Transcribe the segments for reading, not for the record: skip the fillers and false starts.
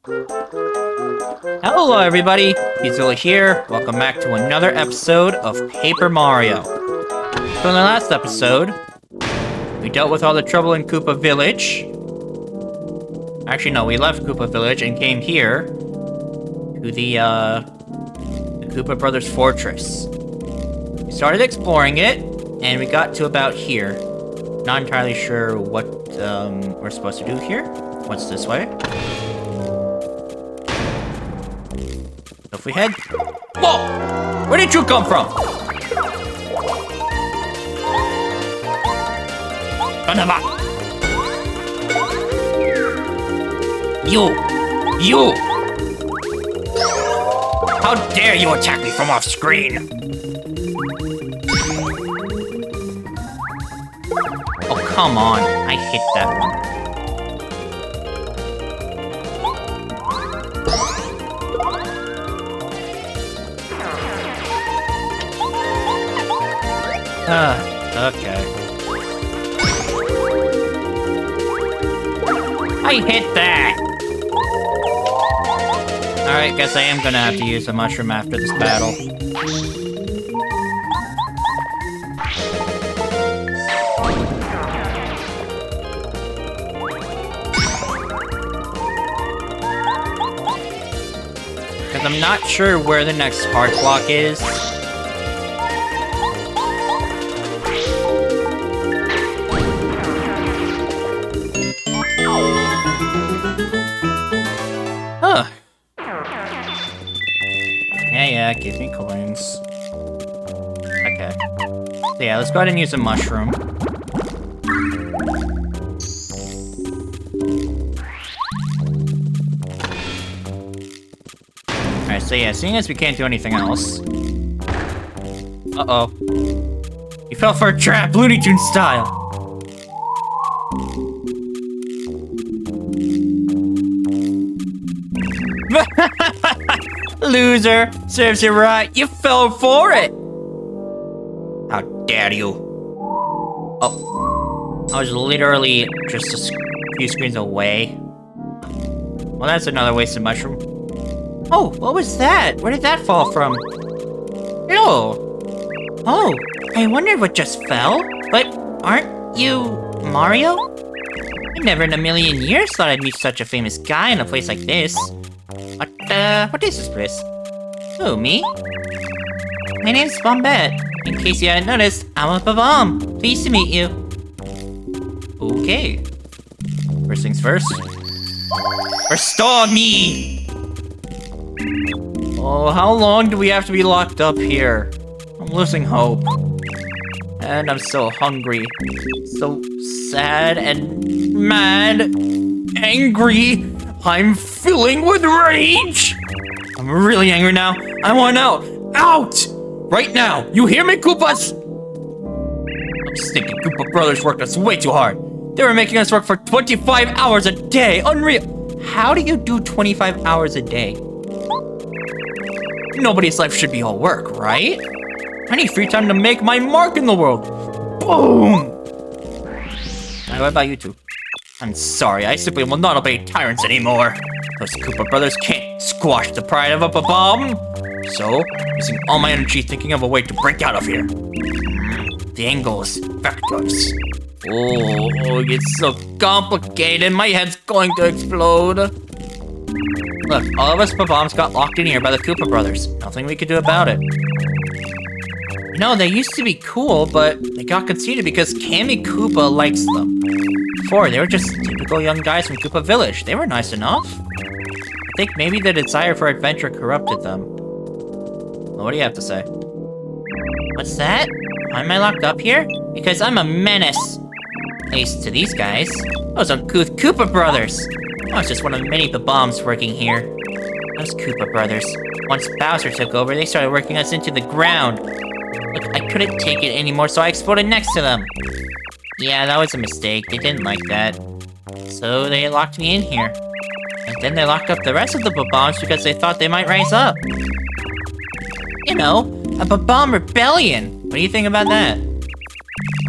Hello everybody, Pizzola here. Welcome back to another episode of Paper Mario. So in the last episode, we dealt with all the trouble in Koopa Village. Actually no, we left Koopa Village and came here to the Koopa Brothers Fortress. We started exploring it, and we got to about here. Not entirely sure what we're supposed to do here. What's this way? If we head... Whoa! Where did you come from? You! How dare you attack me from off screen? Oh, come on. I hit that one. Okay. I hit that! Alright, guess I am gonna have to use a mushroom after this battle. Because I'm not sure where the next heart block is. Yeah, give me coins. Okay. So yeah, let's go ahead and use a mushroom. Alright, so yeah, seeing as we can't do anything else... Uh-oh. You fell for a trap, Looney Tunes style! Loser! Serves you right, you fell for it! How dare you? Oh. I was literally just a few screens away. Well, that's another wasted mushroom. Oh, what was that? Where did that fall from? Ew! Oh, I wondered what just fell. But aren't you Mario? I never in a million years thought I'd meet such a famous guy in a place like this. What is this place? Oh, me? My name's Bombette. In case you hadn't noticed, I'm a Bob-Omb. Pleased to meet you. Okay. First things first. Restore me! Oh, how long do we have to be locked up here? I'm losing hope. And I'm so hungry. So sad and mad. Angry. I'm filling with rage! I'm really angry now. I want out! Out! Right now! You hear me, Koopas? Those stinking Koopa Brothers worked us way too hard. They were making us work for 25 hours a day. Unreal. How do you do 25 hours a day? Nobody's life should be all work, right? I need free time to make my mark in the world. Boom! Now, what about you two? I'm sorry, I simply will not obey tyrants anymore. Those Koopa Brothers can't squash the pride of a Bob-Omb. So, using all my energy thinking of a way to break out of here. The angles, vectors. Oh, it's so complicated. My head's going to explode. Look, all of us Bob-Ombs got locked in here by the Koopa Brothers. Nothing we could do about it. You know, they used to be cool, but they got conceited because Kammy Koopa likes them. Before, they were just typical young guys from Koopa Village. They were nice enough. I think maybe the desire for adventure corrupted them. Well, what do you have to say? What's that? Why am I locked up here? Because I'm a menace. At least to these guys. Those uncouth Koopa Brothers. I was just one of the many Bob-Ombs working here. Those Koopa Brothers. Once Bowser took over, they started working us into the ground. Look, I couldn't take it anymore, so I exploded next to them. Yeah, that was a mistake. They didn't like that. So they locked me in here. And then they locked up the rest of the Bob-Ombs because they thought they might rise up. You know, a Bob-Omb rebellion. What do you think about that?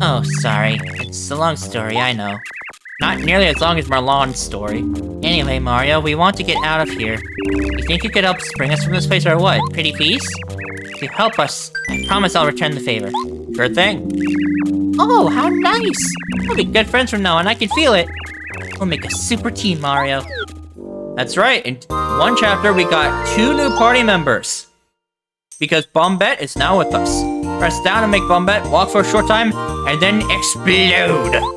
Oh, sorry. It's a long story, I know. not nearly as long as Marlon's story. Anyway, Mario, we want to get out of here. You think you could help spring us from this place or what? Pretty please? If you help us, I promise I'll return the favor. Sure thing. Oh, how nice! We'll be good friends from now on, I can feel it. We'll make a super team, Mario. That's right, in one chapter we got 2 new party members. Because Bombette is now with us. Press down to make Bombette walk for a short time, and then explode.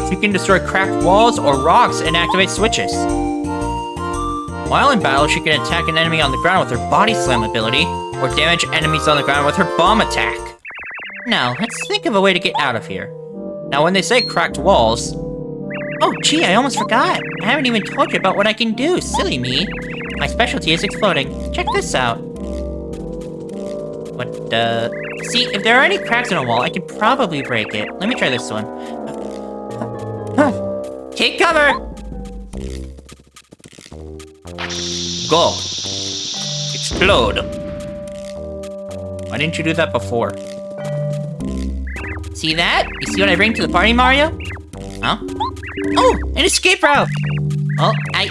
She can destroy cracked walls or rocks and activate switches. While in battle, she can attack an enemy on the ground with her body slam ability, or damage enemies on the ground with her bomb attack. Now, let's think of a way to get out of here. Now, when they say cracked walls... Oh, gee, I almost forgot. I haven't even told you about what I can do, silly me. My specialty is exploding. Check this out. See, if there are any cracks in a wall, I can probably break it. Let me try this one. Take cover! Go. Explode. Why didn't you do that before? See that? You see what I bring to the party, Mario? Huh? Oh, an escape route! Well, I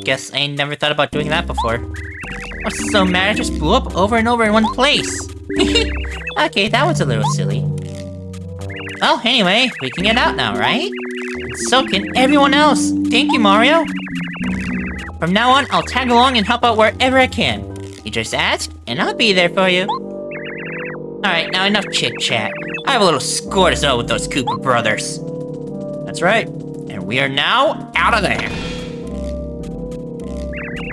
guess I never thought about doing that before. What's so mad? I just blew up over and over in one place. Okay, that was a little silly. Well, anyway, we can get out now, right? And so can everyone else. Thank you, Mario. From now on, I'll tag along and help out wherever I can. You just ask, and I'll be there for you. Alright, now enough chit-chat. I have a little score to settle with those Koopa brothers. That's right. And we are now out of there.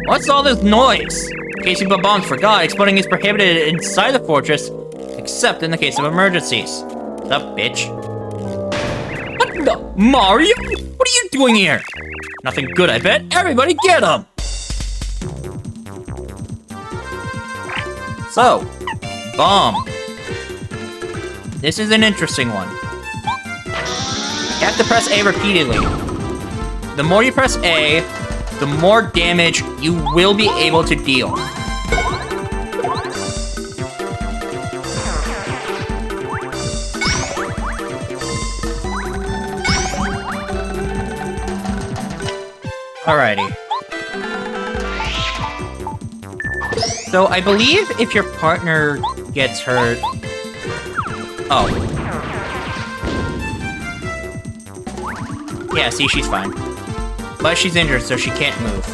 What's all this noise? In case you Bob-Omb forgot, exploding is prohibited inside the fortress, except in the case of emergencies. What's up, bitch? What the? Mario? What are you doing here? Nothing good, I bet. Everybody get him! So, bomb. This is an interesting one. You have to press A repeatedly. The more you press A, the more damage you will be able to deal. Alrighty. So I believe if your partner gets hurt... Oh. Yeah, see, she's fine. But she's injured, so she can't move.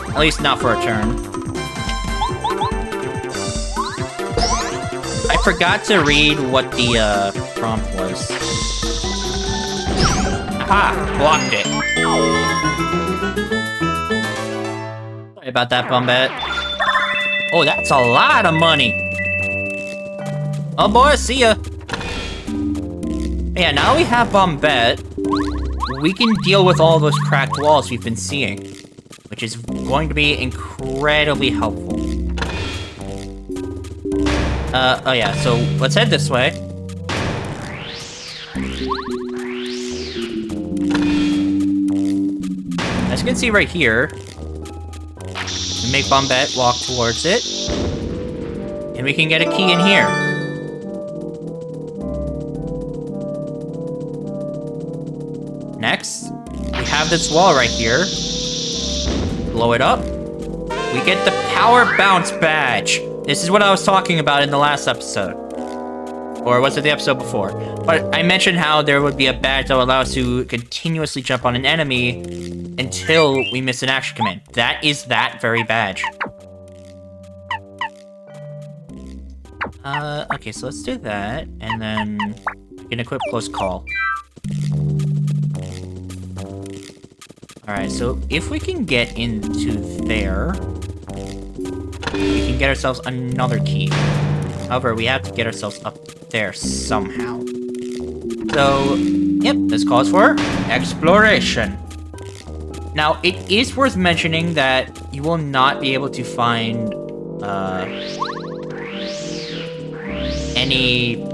At least not for a turn. I forgot to read what the prompt was. Aha! Blocked it. Sorry about that, Bombette. Oh, that's a lot of money! Oh boy, see ya! Yeah, now we have Bombette. We can deal with all those cracked walls we've been seeing, which is going to be incredibly helpful. Oh yeah, so let's head this way. As you can see right here, we make Bombette walk towards it, and we can get a key in here. Next, we have this wall right here. Blow it up. We get the Power Bounce Badge. This is what I was talking about in the last episode. Or was it the episode before? But I mentioned how there would be a badge that would allow us to continuously jump on an enemy until we miss an action command. That is that very badge. Okay, so let's do that, and then we can equip Close Call. Alright, so if we can get into there, we can get ourselves another key. However, we have to get ourselves up there somehow. So, yep, this calls for exploration. Now, it is worth mentioning that you will not be able to find any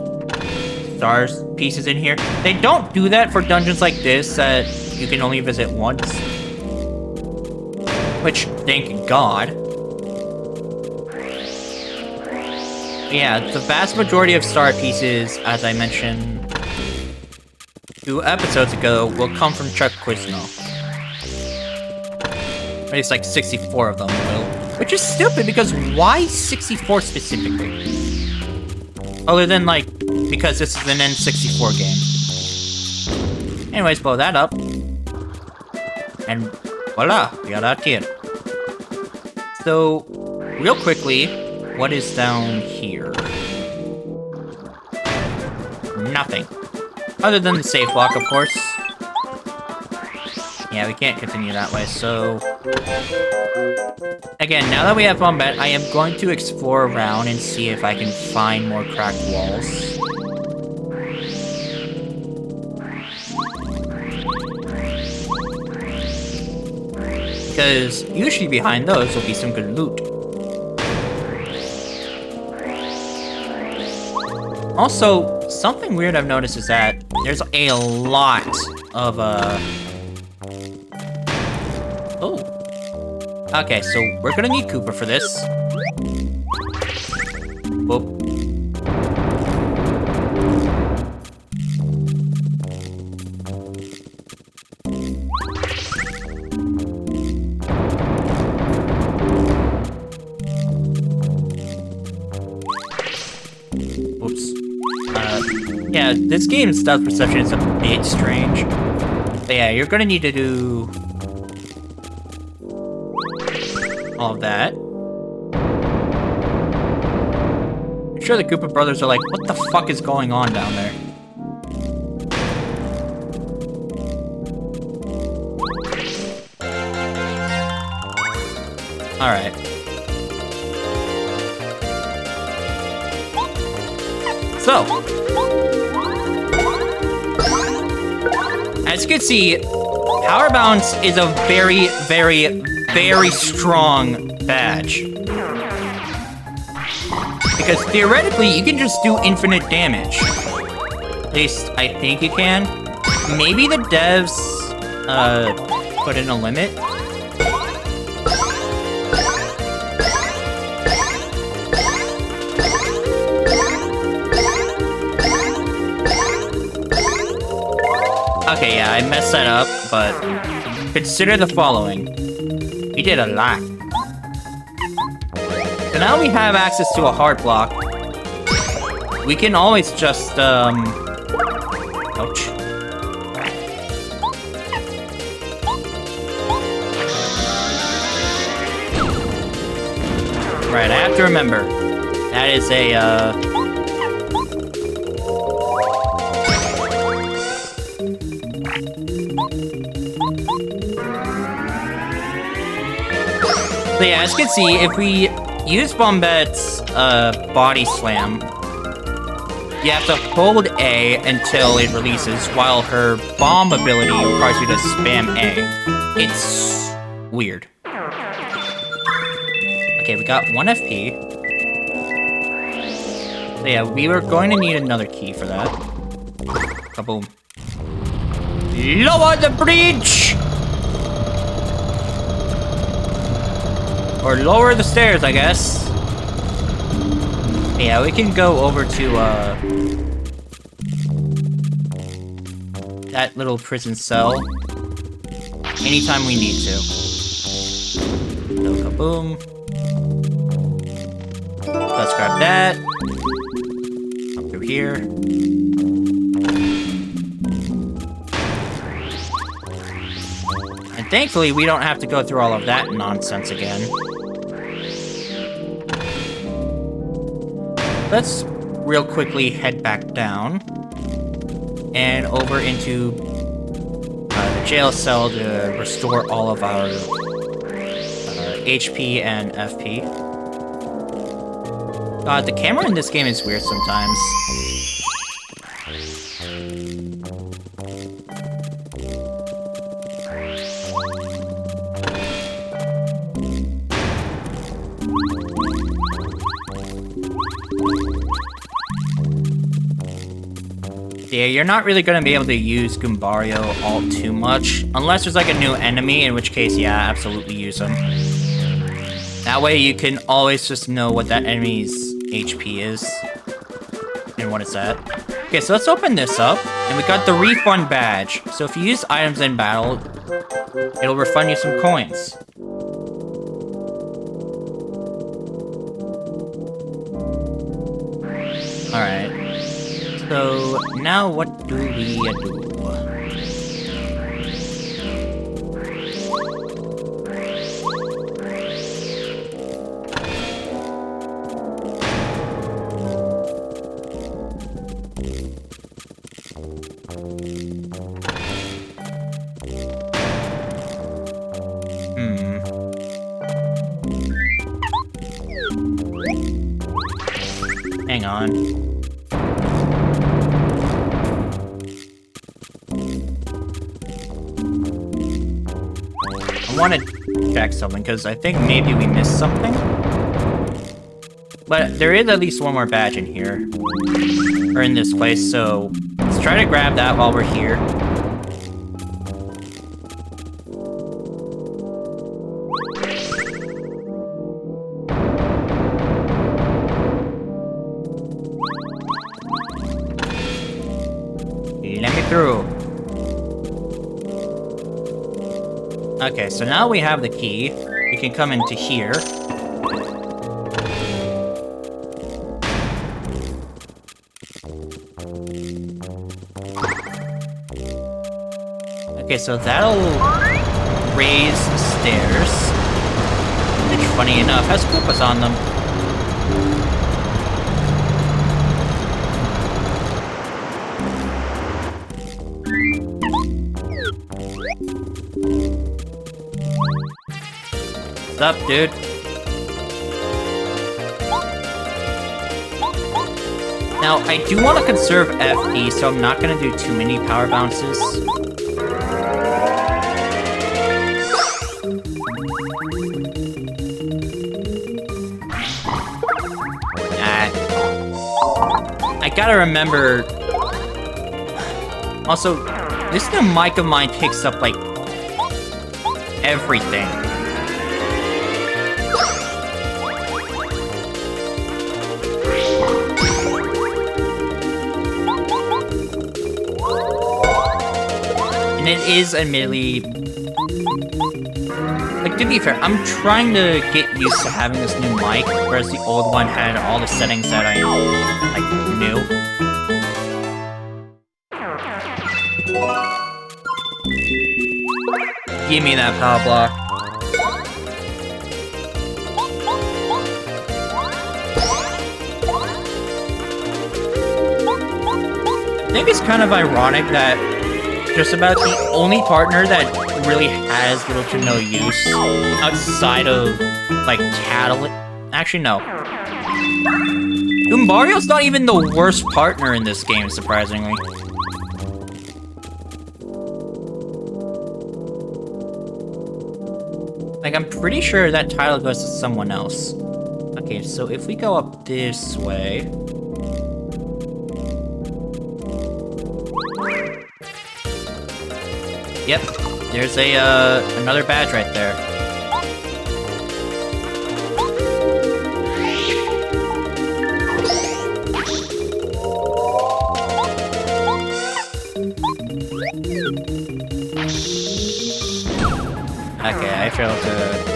stars pieces in here. They don't do that for dungeons like this that you can only visit once. Which, thank God. Yeah, the vast majority of star pieces, as I mentioned 2 episodes ago will come from Chuck Quizno. At least like 64 of them will. Which is stupid because why 64 specifically? Other than like, because this is an N64 game. Anyways, blow that up. And voila, we got out here. So, real quickly, what is down here? Nothing. Other than the safe block, of course. Yeah, we can't continue that way, so... Again, now that we have Bombette, I am going to explore around and see if I can find more cracked walls. Because usually behind those will be some good loot. Also, something weird I've noticed is that there's a lot of, Oh. Okay, so we're gonna need Koopa for this. Whoop. Whoops. Yeah, this game's stealth perception is a bit strange. But yeah, you're gonna need to do all of that. I'm sure the Koopa brothers are like, what the fuck is going on down there? Alright. So, as you can see, Power Bounce is a very, very, very strong badge. Because theoretically, you can just do infinite damage. At least, I think you can. Maybe the devs, put in a limit. Okay, yeah, I messed that up, but consider the following. We did a lot. So now we have access to a hard block. We can always just, ouch. Right, I have to remember. That is a, So yeah, as you can see, if we use Bombette's body slam, you have to hold A until it releases, while her bomb ability requires you to spam A. It's weird. Okay, we got 1 FP. So yeah, we were going to need another key for that. Kaboom. Lower the bridge! Or lower the stairs, I guess. Yeah, we can go over to, that little prison cell anytime we need to. So, kaboom. Let's grab that. Up through here. And thankfully, we don't have to go through all of that nonsense again. Let's real quickly head back down and over into the jail cell to restore all of our HP and FP. God, the camera in this game is weird sometimes. Yeah, you're not really going to be able to use Goombario all too much, unless there's like a new enemy, in which case, yeah, absolutely use them. That way you can always just know what that enemy's HP is, and what it's at. Okay, so let's open this up. And we got the refund badge. So if you use items in battle, it'll refund you some coins. Alright. So now what do we do? Hang on. I want to check something, because I think maybe we missed something. But there is at least one more badge in here. Or in this place, so let's try to grab that while we're here. Let me through. Okay, so now we have the key. We can come into here. Okay, so that'll raise the stairs. Which, funny enough, has Koopas on them. What's up, dude? Now, I do want to conserve FP, so I'm not going to do too many power bounces. I gotta remember... Also, this new mic of mine picks up, like, everything. And it is admittedly... Like, to be fair, I'm trying to get used to having this new mic, whereas the old one had all the settings that I, like, knew. Give me that power block. I think it's kind of ironic that just about the only partner that really has little to no use outside of, like, Catalyst. Actually, no. Mario's not even the worst partner in this game, surprisingly. Like, I'm pretty sure that title goes to someone else. Okay, so if we go up this way... Yep, there's a, another badge right there. Okay, I failed to...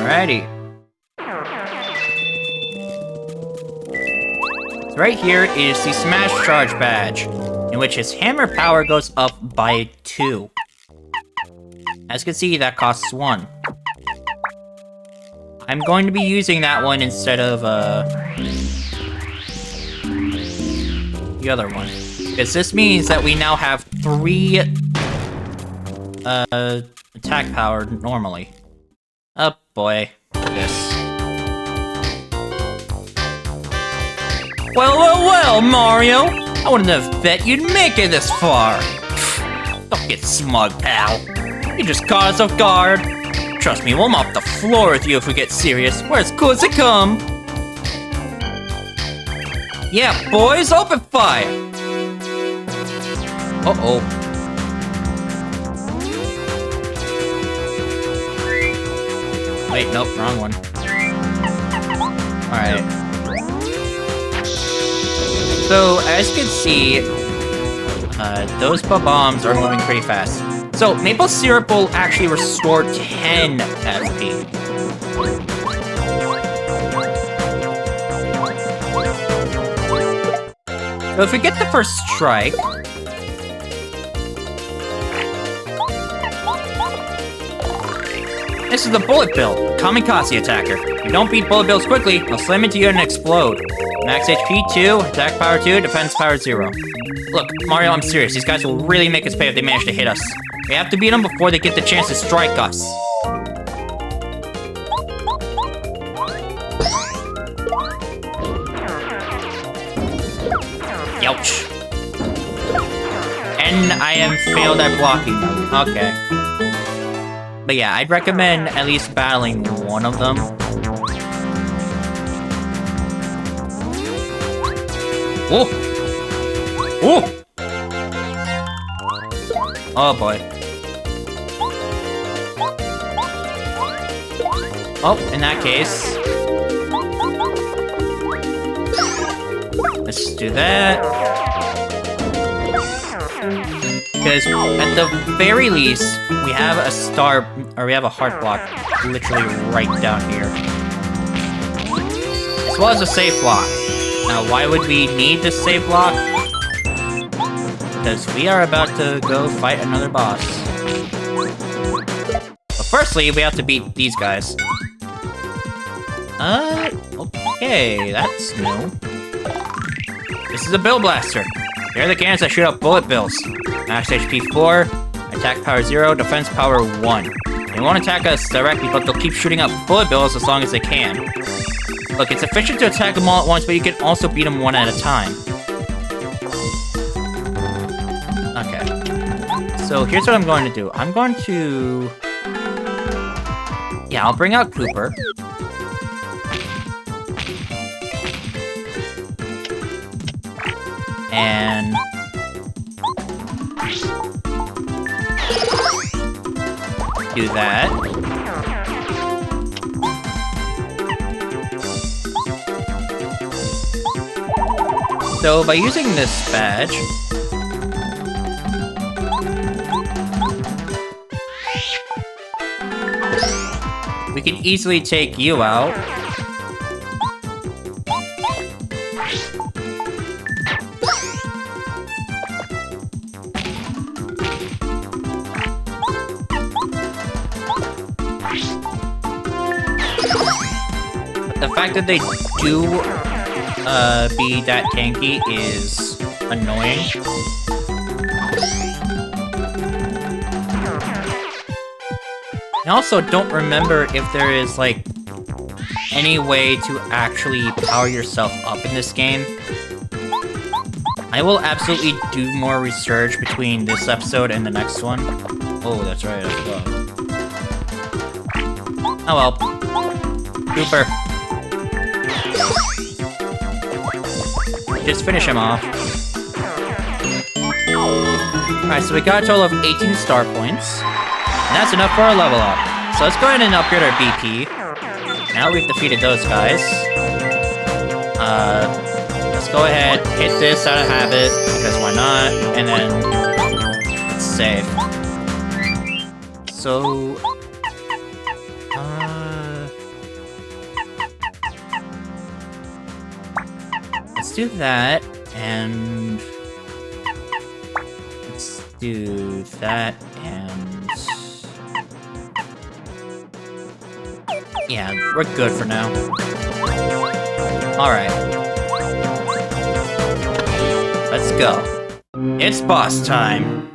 Alrighty. So right here is the Smash Charge badge, in which his hammer power goes up by 2. As you can see, that costs 1. I'm going to be using that one instead of, the other one. Because this means that we now have 3, attack power normally. Oh boy, this. Well, Mario! I wouldn't have bet you'd make it this far! Don't get smug, pal. You just caught us off guard. Trust me, we'll mop the floor with you if we get serious. We're as cool as they come. Yeah, boys, open fire! Uh-oh. Wait, nope, wrong one. Alright. So, as you can see, those Bob-Ombs are moving pretty fast. So, maple syrup will actually restore 10 FP. So if we get the first strike... This is the Bullet Bill, Kamikaze attacker. If you don't beat Bullet Bills quickly, they'll slam into you and explode. Max HP 2, attack power 2, defense power 0. Look, Mario, I'm serious. These guys will really make us pay if they manage to hit us. We have to beat them before they get the chance to strike us. Ouch. And I am failed at blocking them. Okay. But yeah, I'd recommend at least battling one of them. Whoa! Whoa! Oh boy. Oh, in that case... Let's do that. Because at the very least, we have a star, or we have a heart block literally right down here. As well as a save block. Now, why would we need the save block? Because we are about to go fight another boss. But firstly, we have to beat these guys. Okay, that's new. This is a Bill Blaster. They're the cannons that shoot out bullet bills. Max HP 4, attack power 0, defense power 1. They won't attack us directly, but they'll keep shooting out bullet bills as long as they can. Look, it's efficient to attack them all at once, but you can also beat them one at a time. Okay. So here's what I'm going to do. I'm going to... Yeah, I'll bring out Cooper. And... do that. So, by using this badge... we can easily take you out. The fact that they do be that tanky is annoying. I also don't remember if there is, like, any way to actually power yourself up in this game. I will absolutely do more research between this episode and the next one. Oh, that's right, I forgot. Oh well. Cooper. Just finish him off. Alright, so we got a total of 18 star points. And that's enough for our level up. So let's go ahead and upgrade our BP. Now we've defeated those guys. Let's go ahead, hit this out of habit, because why not? And then let's save. So... let's do that, and... let's do that, and... yeah, we're good for now. Alright. Let's go. It's boss time.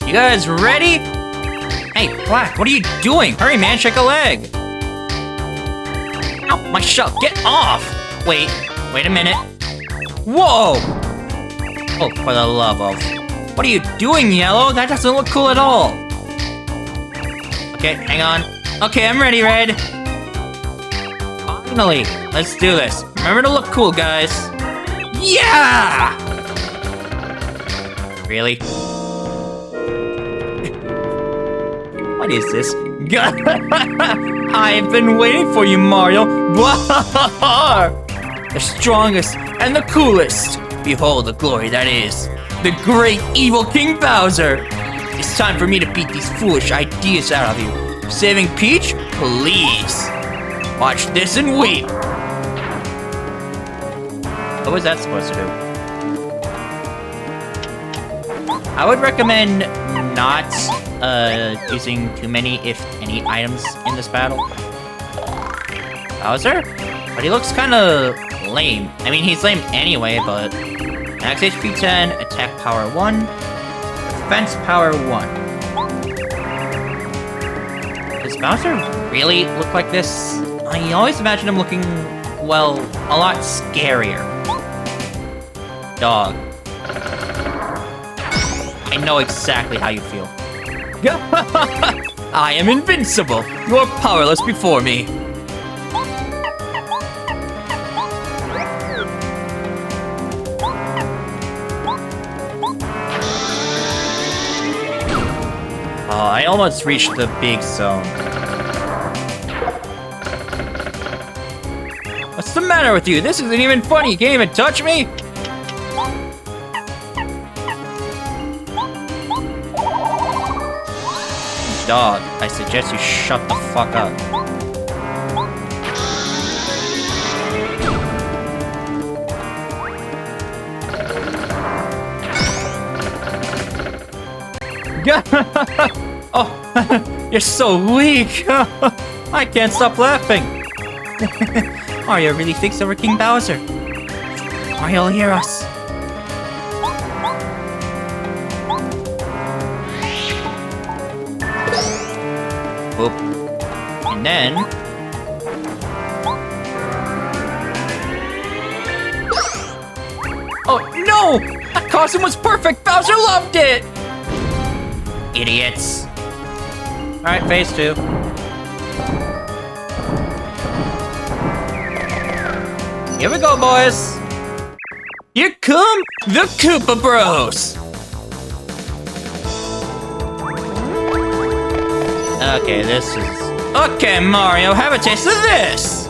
You guys ready? Hey, Black, what are you doing? Hurry, man, shake a leg. Ow, my shell, get off! Wait a minute. Whoa! Oh, for the love of... what are you doing, Yellow? That doesn't look cool at all. Okay, hang on. Okay, I'm ready, Red. Finally, let's do this. Remember to look cool, guys. Yeah! Really? What is this? I've been waiting for you, Mario. The strongest and the coolest. Behold the glory that is. The great evil King Bowser. It's time for me to beat these foolish ideas out of you. Saving Peach? Please. Watch this and weep. What was that supposed to do? I would recommend not using too many, if any, items in this battle. Bowser? But he looks kind of lame. I mean, he's lame anyway, but... Max HP 10, attack power 1, defense power 1. Does Bowser really look like this? I always imagine him looking, well, a lot scarier. Dog. I know exactly how you feel. I am invincible. You are powerless before me. Oh, I almost reached the big zone. What's the matter with you? This isn't even funny. You can't even touch me? Dog, I suggest you shut the fuck up. Oh, you're so weak. I can't stop laughing. Mario really thinks that we're King Bowser. Mario will hear us. Oop. And then... Oh, no! That costume was perfect! Bowser loved it! Idiots. Alright, phase 2. Here we go, boys! Here come the Koopa Bros! Okay, this is... Okay, Mario, have a taste of this!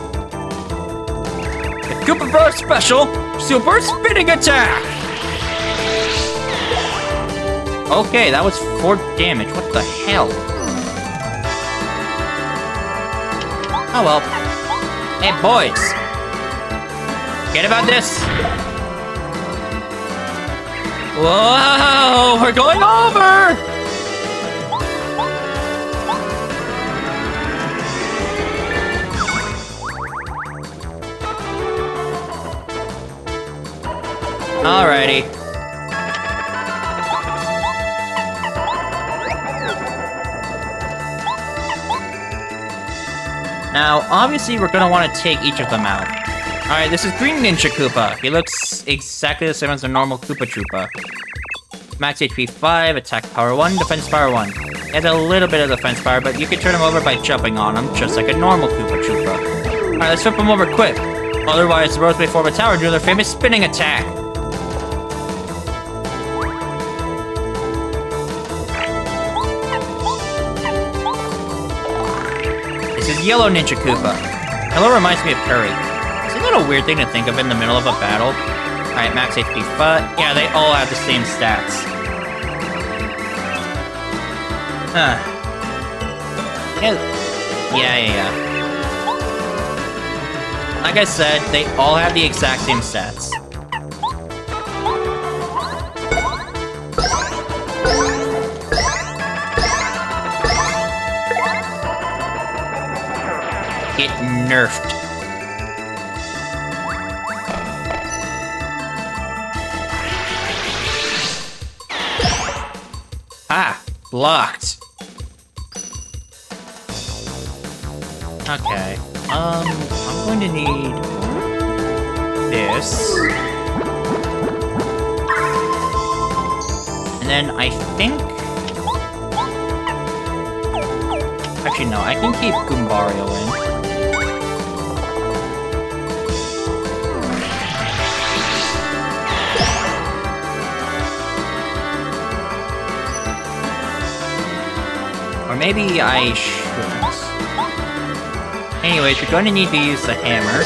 The Koopa Bros Special Super Spinning Attack! Okay, that was 4 damage. What the hell? Oh well. Hey, boys! Forget about this! Whoa! We're going over! Alrighty. Now, obviously, we're gonna want to take each of them out. Alright, this is Green Ninja Koopa. He looks exactly the same as a normal Koopa Troopa. Max HP 5, attack power 1, defense power 1. He has a little bit of defense power, but you can turn him over by jumping on him, just like a normal Koopa Troopa. Alright, let's flip him over quick. Otherwise, the Bros may form a tower and do their famous spinning attack. This is Yellow Ninja Koopa. Yellow reminds me of Curry. Isn't that a weird thing to think of in the middle of a battle? Alright, max HP 5. Yeah, they all have the same stats. Yeah. Like I said, they all have the exact same stats. Get nerfed. Ah, blocked. Okay. I'm going to need this. And then I think Actually, no, I can keep Goombario in. Or maybe I shouldn't. Anyways, you're going to need to use the hammer.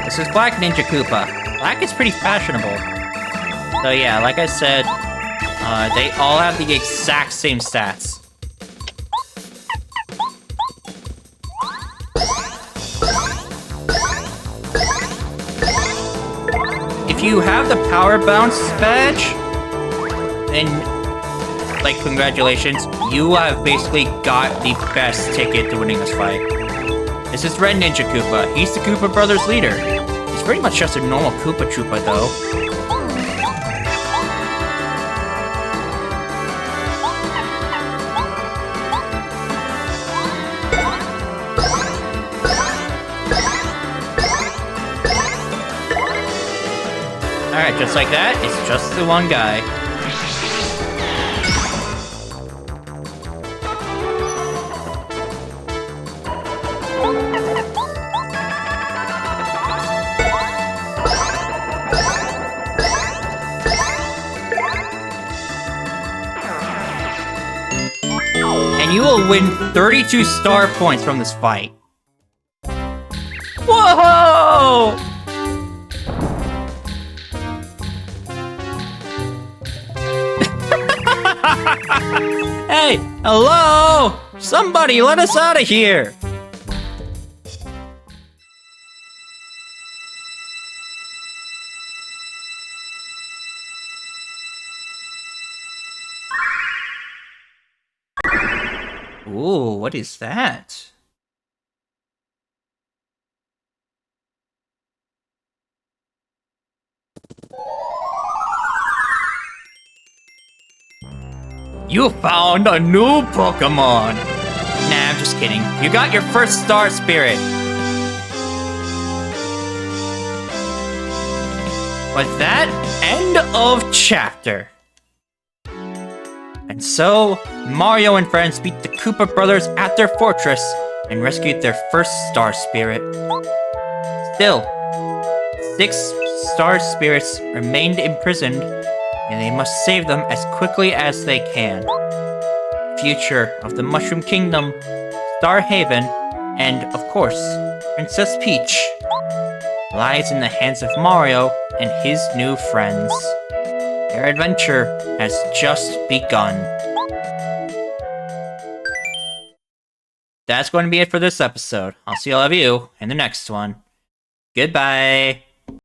This is Black Ninja Koopa. Black is pretty fashionable. So yeah, like I said, they all have the exact same stats. If you have the Power Bounce badge, then, like, congratulations, you have basically got the best ticket to winning this fight. This is Red Ninja Koopa. He's the Koopa Brothers leader. He's pretty much just a normal Koopa Troopa, though. Alright, just like that, it's just the one guy. And you will win 32 star points from this fight. Whoa! Hey, hello! Somebody let us out of here! Ooh, what is that? You found a new Pokemon! Nah, I'm just kidding. You got your first Star Spirit. With that, end of chapter. And so, Mario and friends beat the Koopa Brothers at their fortress and rescued their first Star Spirit. Still, 6 Star Spirits remained imprisoned, and they must save them as quickly as they can. The future of the Mushroom Kingdom, Star Haven, and, of course, Princess Peach lies in the hands of Mario and his new friends. Their adventure has just begun. That's going to be it for this episode. I'll see all of you in the next one. Goodbye.